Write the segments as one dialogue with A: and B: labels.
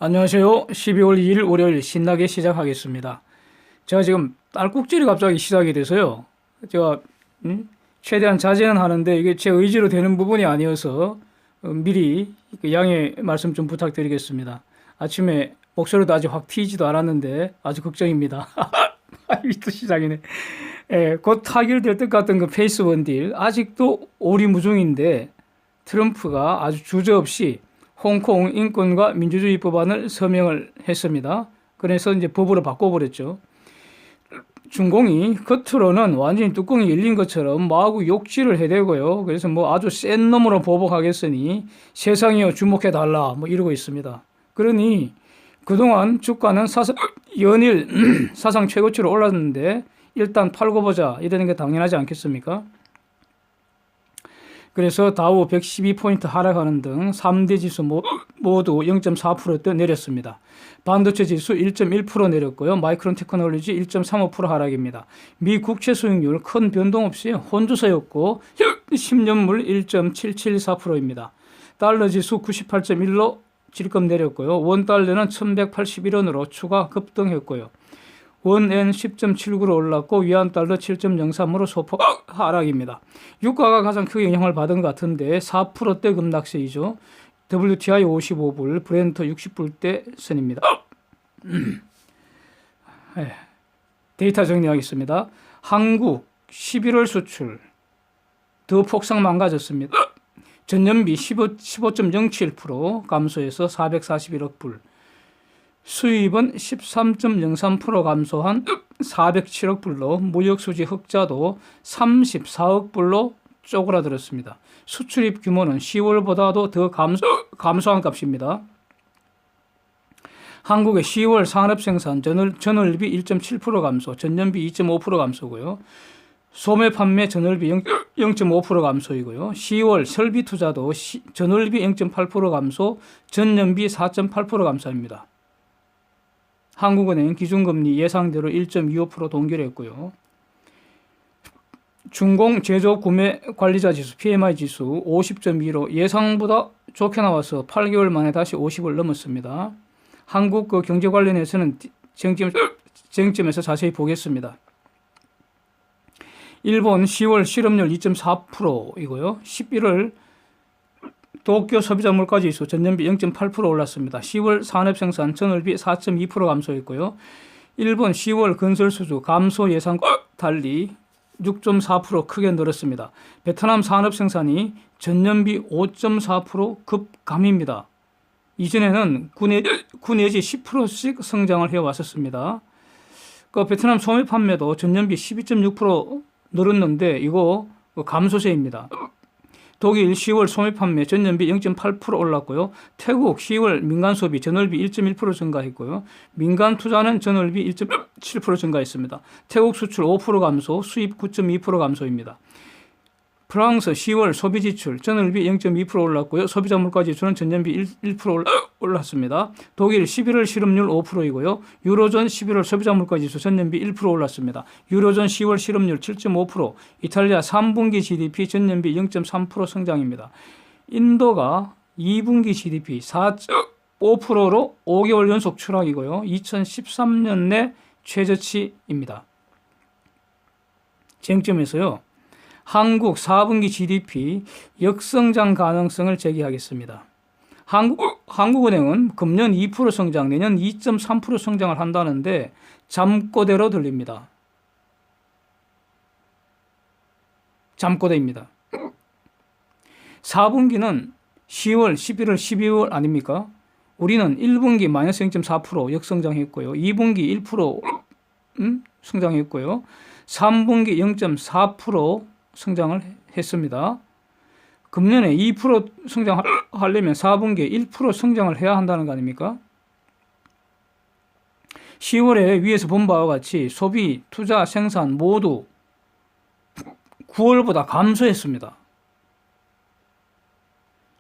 A: 안녕하세요. 12월 2일 월요일 신나게 시작하겠습니다. 제가 지금 딸꾹질이 갑자기 시작이 돼서요. 제가 최대한 자제는 하는데 이게 제 의지로 되는 부분이 아니어서 미리 양해 말씀 좀 부탁드리겠습니다. 아침에 목소리도 아직 확 튀지도 않았는데 아주 걱정입니다. 또 시작이네. 예, 곧 타결될 것 같던 그 페이스 원딜 아직도 오리무중인데 트럼프가 아주 주저없이 홍콩 인권과 민주주의 법안을 서명을 했습니다. 그래서 이제 법으로 바꿔버렸죠. 중공이 겉으로는 완전히 뚜껑이 열린 것처럼 마구 욕질을 해대고요. 그래서 뭐 아주 센 놈으로 보복하겠으니 세상이여 주목해달라 뭐 이러고 있습니다. 그러니 그동안 주가는 연일 사상 최고치로 올랐는데 일단 팔고 보자 이러는 게 당연하지 않겠습니까? 그래서 다우 112포인트 하락하는 등 3대 지수 모두 0.4% 내렸습니다. 반도체 지수 1.1% 내렸고요. 마이크론 테크놀로지 1.35% 하락입니다. 미 국채 수익률 큰 변동 없이 혼조세였고 10년물 1.774%입니다. 달러 지수 98.1로 질금 내렸고요. 원 달러는 1181원으로 추가 급등했고요. 원엔 10.79로 올랐고 위안 달러 7.03으로 소폭 하락입니다. 유가가 가장 크게 영향을 받은 것 같은데 4%대 급락세이죠. WTI 55불, 브렌트 60불대 선입니다. 데이터 정리하겠습니다. 한국 11월 수출 더 폭삭 망가졌습니다. 전년비 15.07% 감소해서 441억 불. 수입은 13.03% 감소한 407억 불로 무역수지 흑자도 34억 불로 쪼그라들었습니다. 수출입 규모는 10월보다도 더 감소한 값입니다. 한국의 10월 산업생산 전월비 1.7% 감소, 전년비 2.5% 감소고요. 소매 판매 전월비 0.5% 감소이고요. 10월 설비 투자도 전월비 0.8% 감소, 전년비 4.8% 감소입니다. 한국은행 기준금리 예상대로 1.25% 동결했고요. 중공 제조 구매 관리자 지수 PMI 지수 50.2로 예상보다 좋게 나와서 8개월 만에 다시 50을 넘었습니다. 한국 그 경제 관련해서는 쟁점에서 자세히 보겠습니다. 일본 10월 실업률 2.4%이고요. 11월 도쿄 소비자 물가지수 전년비 0.8% 올랐습니다. 10월 산업생산 전월비 4.2% 감소했고요. 일본 10월 건설수주 감소 예상과 달리 6.4% 크게 늘었습니다. 베트남 산업생산이 전년비 5.4% 급감입니다. 이전에는 9 내지 10%씩 성장을 해왔었습니다. 그 베트남 소매 판매도 전년비 12.6% 늘었는데 이거 감소세입니다. 독일 10월 소매 판매 전년비 0.8% 올랐고요. 태국 10월 민간 소비 전월비 1.1% 증가했고요. 민간 투자는 전월비 1.7% 증가했습니다. 태국 수출 5% 감소, 수입 9.2% 감소입니다. 프랑스 10월 소비 지출 전월비 0.2% 올랐고요. 소비자 물가 지수는 전년비 1% 올랐습니다. 독일 11월 실업률 5%이고요. 유로존 11월 소비자 물가 지수 전년비 1% 올랐습니다. 유로존 10월 실업률 7.5%, 이탈리아 3분기 GDP 전년비 0.3% 성장입니다. 인도가 2분기 GDP 4.5%로 5개월 연속 추락이고요. 2013년 내 최저치입니다. 쟁점에서요. 한국 4분기 GDP 역성장 가능성을 제기하겠습니다. 한국은행은 금년 2% 성장, 내년 2.3% 성장을 한다는데 잠꼬대로 들립니다. 잠꼬대입니다. 4분기는 10월, 11월, 12월 아닙니까? 우리는 1분기 마이너스 0.4% 역성장했고요. 2분기 1% 성장했고요. 3분기 0.4% 성장을 했습니다. 금년에 2% 성장하려면 4분기에 1% 성장을 해야 한다는 거 아닙니까? 10월에 위에서 본 바와 같이 소비, 투자, 생산 모두 9월보다 감소했습니다.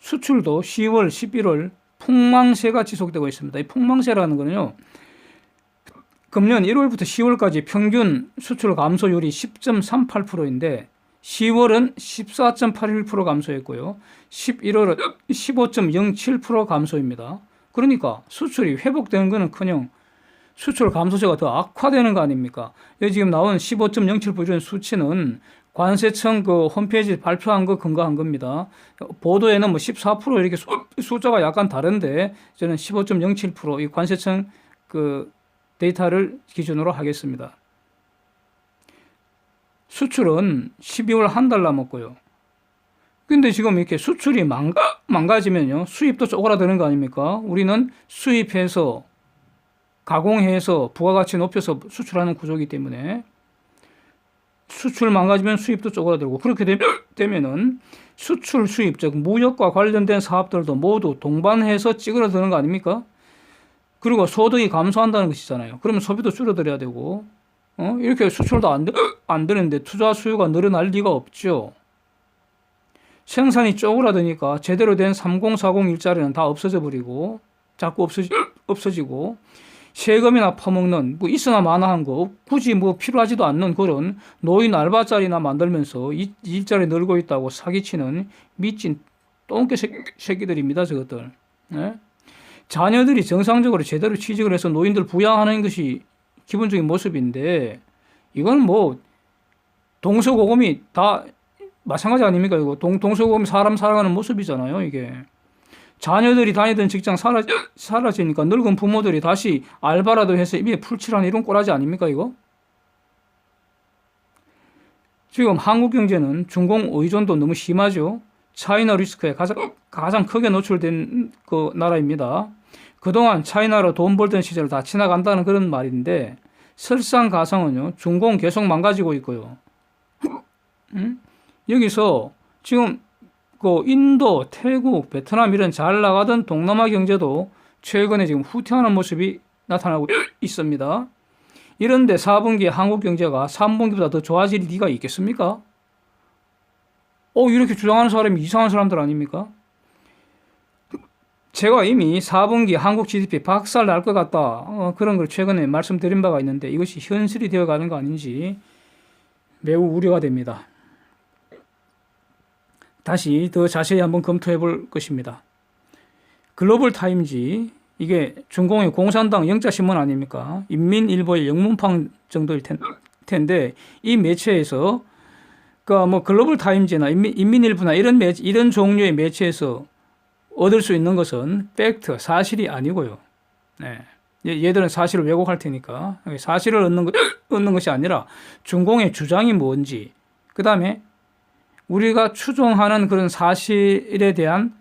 A: 수출도 10월, 11월 폭망세가 지속되고 있습니다. 이 폭망세라는 거는요. 금년 1월부터 10월까지 평균 수출 감소율이 10.38%인데 10월은 14.81% 감소했고요. 11월은 15.07% 감소입니다. 그러니까 수출이 회복되는 거는커녕 수출 감소세가 더 악화되는 거 아닙니까? 여기 지금 나온 15.07% 이런 수치는 관세청 그 홈페이지 발표한 거 근거한 겁니다. 보도에는 뭐 14% 이렇게 숫자가 약간 다른데 저는 15.07%이 관세청 그 데이터를 기준으로 하겠습니다. 수출은 12월 한 달 남았고요. 근데 지금 이렇게 수출이 망가지면요. 수입도 쪼그라드는 거 아닙니까? 우리는 수입해서 가공해서 부가가치 높여서 수출하는 구조이기 때문에 수출 망가지면 수입도 쪼그라들고 그렇게 되면은 수출 수입 즉 무역과 관련된 사업들도 모두 동반해서 찌그러드는 거 아닙니까? 그리고 소득이 감소한다는 것이잖아요. 그러면 소비도 줄어들어야 되고 이렇게 수출도 안 되는데 투자 수요가 늘어날 리가 없죠. 생산이 쪼그라드니까 제대로 된 3040 일자리는 다 없어져 버리고 자꾸 없어지고 세금이나 퍼먹는 뭐 있으나 마나한 거 굳이 뭐 필요하지도 않는 그런 노인 알바자리나 만들면서 일자리 늘고 있다고 사기치는 미친 똥개 새끼들입니다. 저것들. 네? 자녀들이 정상적으로 제대로 취직을 해서 노인들 부양하는 것이 기본적인 모습인데 이건 뭐 동서고금이 다 마찬가지 아닙니까? 이거 동서고금 사람 살아가는 모습이잖아요. 이게 자녀들이 다니던 직장 사라지니까 늙은 부모들이 다시 알바라도 해서 입에 풀칠하는 이런 꼬라지 아닙니까? 이거 지금 한국 경제는 중공 의존도 너무 심하죠. 차이나 리스크에 가장 크게 노출된 그 나라입니다. 그동안 차이나로 돈 벌던 시절 다 지나간다는 그런 말인데 설상가상은요. 중공 계속 망가지고 있고요. 여기서 지금 그 인도, 태국, 베트남 이런 잘 나가던 동남아 경제도 최근에 지금 후퇴하는 모습이 나타나고 있습니다. 이런데 4분기 한국 경제가 3분기보다 더 좋아질 리가 있겠습니까? 이렇게 주장하는 사람이 이상한 사람들 아닙니까? 제가 이미 4분기 한국 GDP 박살 날 것 같다. 그런 걸 최근에 말씀드린 바가 있는데 이것이 현실이 되어가는 거 아닌지 매우 우려가 됩니다. 다시 더 자세히 한번 검토해 볼 것입니다. 글로벌 타임지, 이게 중공의 공산당 영자신문 아닙니까? 인민일보의 영문판 정도일 텐데, 이 매체에서, 뭐 글로벌 타임지나 인민일보나 이런 종류의 매체에서 얻을 수 있는 것은 팩트, 사실이 아니고요. 네. 얘들은 사실을 왜곡할 테니까. 사실을 얻는 것이 아니라 중공의 주장이 뭔지, 그 다음에 우리가 추종하는 그런 사실에 대한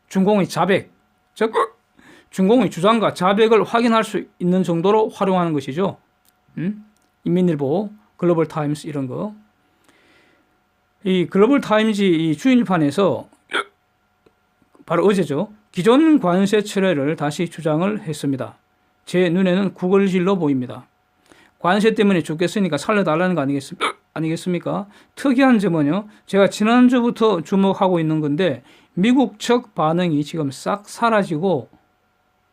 A: 중공의 자백, 즉 중공의 주장과 자백을 확인할 수 있는 정도로 활용하는 것이죠. 인민일보, 글로벌 타임스 이런 거. 이 글로벌 타임즈 이 주일판에서 바로 어제죠. 기존 관세 철회를 다시 주장을 했습니다. 제 눈에는 구걸질로 보입니다. 관세 때문에 죽겠으니까 살려달라는 거 아니겠습니까? 특이한 점은요. 제가 지난주부터 주목하고 있는 건데 미국 측 반응이 지금 싹 사라지고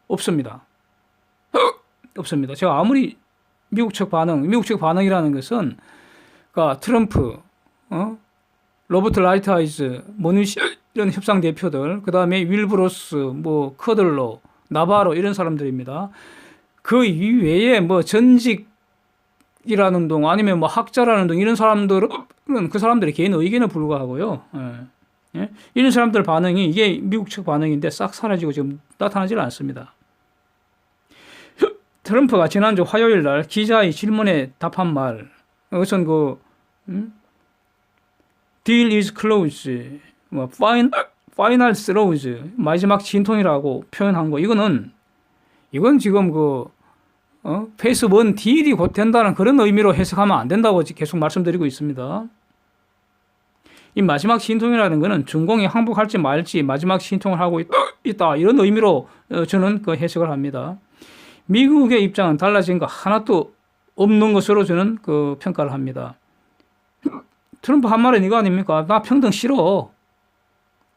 A: 없습니다. 없습니다. 제가 아무리 미국 측 반응이라는 것은 그러니까 트럼프, 로버트 라이트하이즈, 모니시 이런 협상 대표들, 그 다음에 윌브로스, 뭐 커들러, 나바로 이런 사람들입니다. 그 이외에 뭐 전직이라는 동 아니면 뭐 학자라는 동 이런 사람들은 그 사람들의 개인 의견에 불과하고요. 예? 이런 사람들 반응이 이게 미국 측 반응인데 싹 사라지고 지금 나타나질 않습니다. 트럼프가 지난주 화요일 날 기자의 질문에 답한 말, 우선 deal is closed, 뭐 final throws, 마지막 진통이라고 표현한 거, 이건 지금 페이스 1 딜이 곧 된다는 그런 의미로 해석하면 안 된다고 계속 말씀드리고 있습니다. 이 마지막 진통이라는 것은 중공이 항복할지 말지 마지막 진통을 하고 있다 이런 의미로 저는 해석을 합니다. 미국의 입장은 달라진 거 하나도 없는 것으로 저는 평가를 합니다. 트럼프 한 말은 이거 아닙니까? 나 평등 싫어.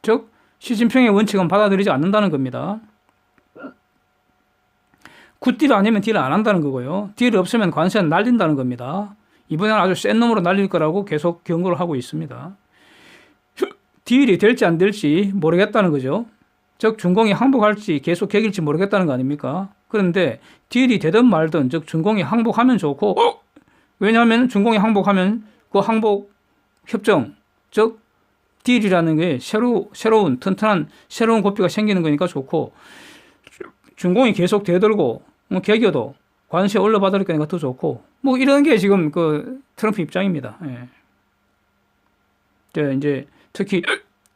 A: 즉 시진핑의 원칙은 받아들이지 않는다는 겁니다. 굿딜 아니면 딜 안 한다는 거고요. 딜이 없으면 관세는 날린다는 겁니다. 이번에는 아주 센 놈으로 날릴 거라고 계속 경고를 하고 있습니다. 딜이 될지 안 될지 모르겠다는 거죠. 즉 준공이 항복할지 계속 개길지 모르겠다는 거 아닙니까? 그런데 딜이 되든 말든 즉 준공이 항복하면 좋고 왜냐하면 준공이 항복하면 그 항복 협정 즉 딜이라는 게 새로운 튼튼한 새로운 고삐가 생기는 거니까 좋고 준공이 계속 대들고 뭐 개겨도 관세 올려받을 거니까 더 좋고 뭐 이런 게 지금 그 트럼프 입장입니다. 예. 이제 특히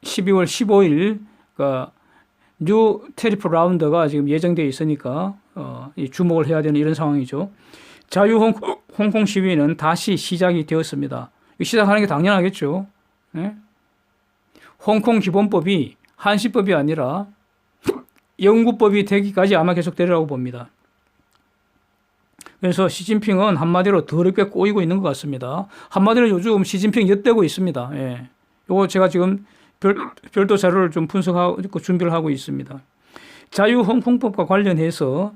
A: 12월 15일 뉴 테리프 라운드가 지금 예정되어 있으니까 주목을 해야 되는 이런 상황이죠. 자유 홍콩 시위는 다시 시작이 되었습니다. 시작하는 게 당연하겠죠. 네? 홍콩 기본법이 한시법이 아니라 영구법이 되기까지 아마 계속 되리라고 봅니다. 그래서 시진핑은 한마디로 더럽게 꼬이고 있는 것 같습니다. 한마디로 요즘 시진핑 엿대고 있습니다. 예. 요거 제가 지금 별도 자료를 좀 분석하고 준비를 하고 있습니다. 자유 홍콩법과 관련해서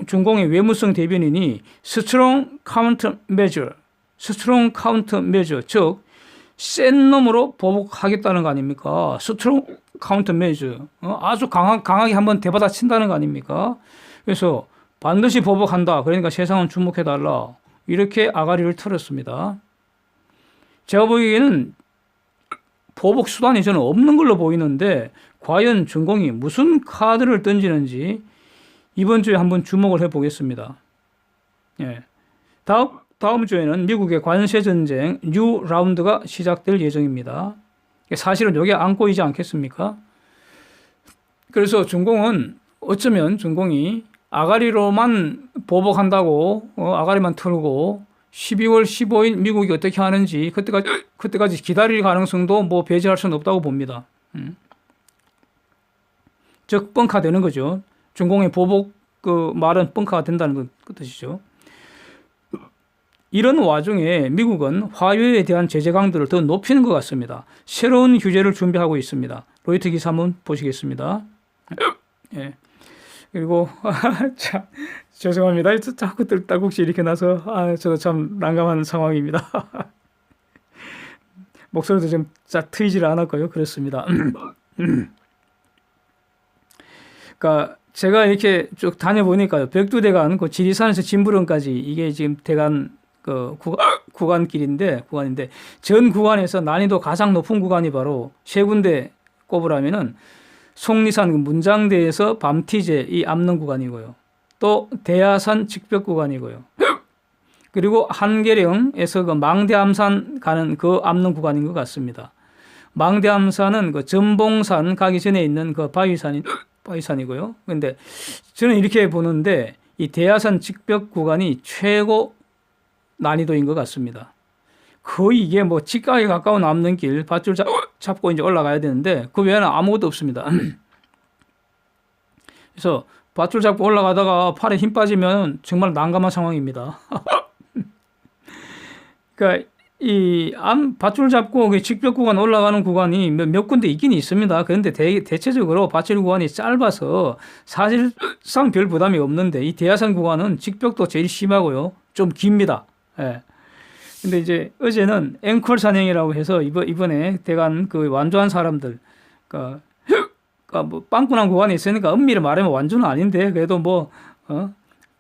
A: 중공의 외무성 대변인이 스트롱 카운터 메저, 즉 센 놈으로 보복하겠다는 거 아닙니까? 스트롱 카운터 메저, 아주 강하게 한번 대받아친다는 거 아닙니까? 그래서 반드시 보복한다. 그러니까 세상은 주목해달라. 이렇게 아가리를 틀었습니다. 제가 보기에는 보복 수단이 저는 없는 걸로 보이는데 과연 중공이 무슨 카드를 던지는지 이번 주에 한번 주목을 해보겠습니다. 예. 다음 주에는 미국의 관세전쟁 뉴 라운드가 시작될 예정입니다. 사실은 여기에 안고 있지 않겠습니까? 그래서 중공은 어쩌면 중공이 아가리로만 보복한다고 아가리만 털고 12월 15일 미국이 어떻게 하는지 그때까지 기다릴 가능성도 뭐 배제할 수는 없다고 봅니다. 즉 뻥카되는 거죠. 중공의 보복 말은 뻥카가 된다는 그 뜻이죠. 이런 와중에 미국은 화웨이에 대한 제재 강도를 더 높이는 것 같습니다. 새로운 규제를 준비하고 있습니다. 로이터 기사 한번 보시겠습니다. 예. 그리고 참 죄송합니다. 자꾸 딸꾹질 이렇게 나서 저 참 난감한 상황입니다. 목소리도 좀 트이질 않았고요. 그렇습니다. 그러니까 제가 이렇게 쭉 다녀보니까요. 백두대간 그 지리산에서 진부름까지 이게 지금 대간 구간인데 전 구간에서 난이도 가장 높은 구간이 바로 세 군데 꼽으라면은 속리산 문장대에서 밤티제 이 암릉 구간이고요. 또 대야산 직벽 구간이고요. 그리고 한계령에서 망대암산 가는 그 암릉 구간인 것 같습니다. 망대암산은 전봉산 가기 전에 있는 바위산이고요. 그런데 저는 이렇게 보는데 이 대야산 직벽 구간이 최고 난이도인 것 같습니다. 거의 이게 뭐 직각에 가까운 암릉길 밧줄 잡고 이제 올라가야 되는데 그 외에는 아무것도 없습니다. 그래서 밧줄 잡고 올라가다가 팔에 힘 빠지면 정말 난감한 상황입니다. 그러니까 이 밧줄 잡고 직벽 구간 올라가는 구간이 몇 군데 있긴 있습니다. 그런데 대체적으로 밧줄 구간이 짧아서 사실상 별 부담이 없는데 이 대야산 구간은 직벽도 제일 심하고요. 좀 깁니다. 예. 근데 이제 어제는 앵콜 산행이라고 해서 이번에 대간 완주한 사람들, 뭐 빵꾸난 구간이 있으니까 엄밀히 말하면 완주는 아닌데 그래도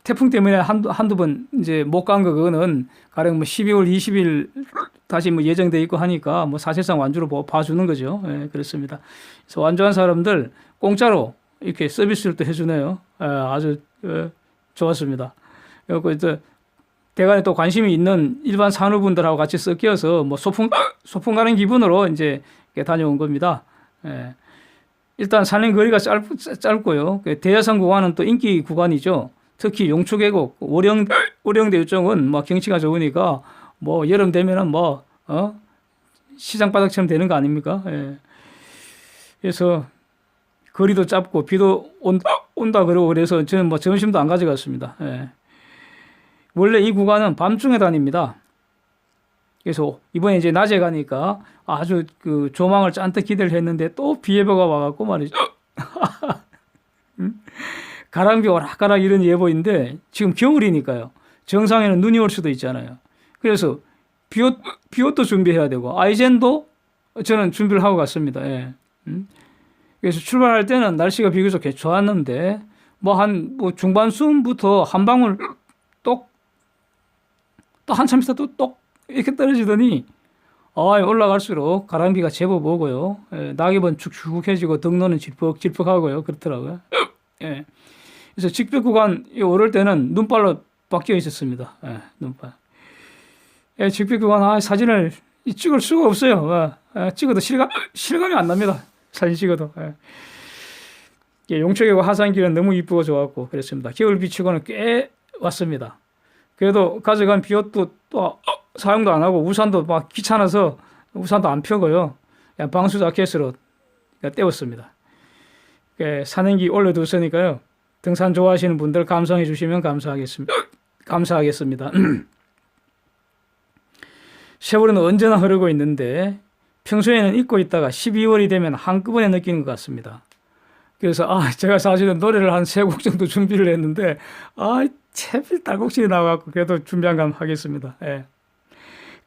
A: 태풍 때문에 한두 번 이제 못 간 거 그거는 가령 뭐 12월 20일 다시 뭐 예정돼 있고 하니까 뭐 사실상 완주로 봐주는 거죠. 예, 그렇습니다. 그래서 완주한 사람들 공짜로 이렇게 서비스를 또 해주네요. 예, 아주 좋았습니다. 그리고 이제 대간에 또 관심이 있는 일반 산후분들하고 같이 섞여서 뭐 소풍 가는 기분으로 이제 다녀온 겁니다. 예. 일단 산행 거리가 짧고요. 대야산 구간은 또 인기 구간이죠. 특히 용추계곡, 오령대 이쪽은 뭐 경치가 좋으니까 뭐 여름 되면은 시장 바닥처럼 되는 거 아닙니까? 예. 그래서 거리도 짧고 비도 온다 그러고 그래서 저는 뭐 점심도 안 가져갔습니다. 예. 원래 이 구간은 밤중에 다닙니다. 그래서 이번에 이제 낮에 가니까 아주 조망을 잔뜩 기대를 했는데 또 비 예보가 와갖고 말이죠. 가랑비 오락가락 이런 예보인데 지금 겨울이니까요. 정상에는 눈이 올 수도 있잖아요. 그래서 비옷도 준비해야 되고 아이젠도 저는 준비를 하고 갔습니다. 예. 그래서 출발할 때는 날씨가 비교적 좋았는데 뭐 중반쯤부터 한 방울 똑 또 한참 있다 똑 이렇게 떨어지더니 올라갈수록 가랑비가 제법 오고요. 예, 낙엽은 축축해지고 등로는 질퍽질퍽하고요. 그렇더라고요. 예. 그래서 직벽 구간 오를 때는 눈발로 바뀌어 있었습니다. 예, 눈발. 예, 직벽 구간 사진을 찍을 수가 없어요. 찍어도 실감이 안 납니다. 사진 찍어도. 예. 예, 용초계곡 하산길은 너무 이쁘고 좋았고 그랬습니다. 겨울 비치고는 꽤 왔습니다. 그래도 가져간 비옷도 또 사용도 안 하고 우산도 막 귀찮아서 우산도 안 펴고요. 그냥 방수 자켓으로 때웠습니다. 산행기 올려뒀으니까요. 등산 좋아하시는 분들 감상해 주시면 감사하겠습니다. 세월은 언제나 흐르고 있는데 평소에는 잊고 있다가 12월이 되면 한꺼번에 느끼는 것 같습니다. 그래서 제가 사실은 노래를 한 3곡 정도 준비를 했는데 채필 딸곡질이 나와갖고 그래도 준비 한번 하겠습니다. 예.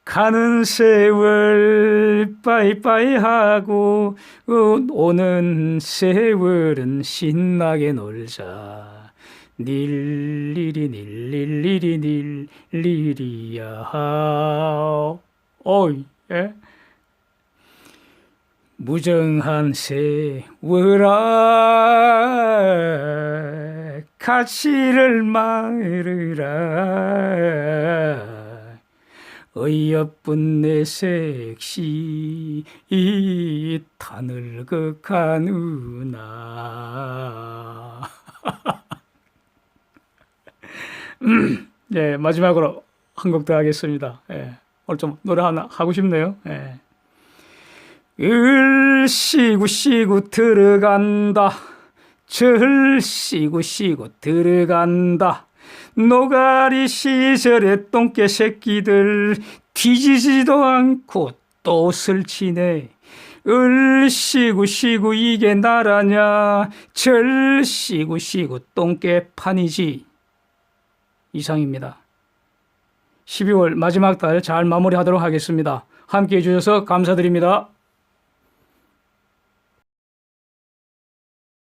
A: 가는 세월 빠이빠이 하고 오는 세월은 신나게 놀자 닐리리 닐리리리 닐리리야 예. 무정한 세월아 가시를 말으라 어이없은 내 색시 타늘극하누나 예, 마지막으로 한 곡 더 하겠습니다. 예, 오늘 좀 노래 하나 하고 싶네요. 예. 을씨구씨구 들어간다 절씨구씨구 들어간다 노가리 시절에 똥개 새끼들 뒤지지도 않고 또 설치네 을씨구씨구 이게 나라냐 절씨구씨구 똥개 판이지. 이상입니다. 12월 마지막 달 잘 마무리하도록 하겠습니다. 함께해 주셔서 감사드립니다.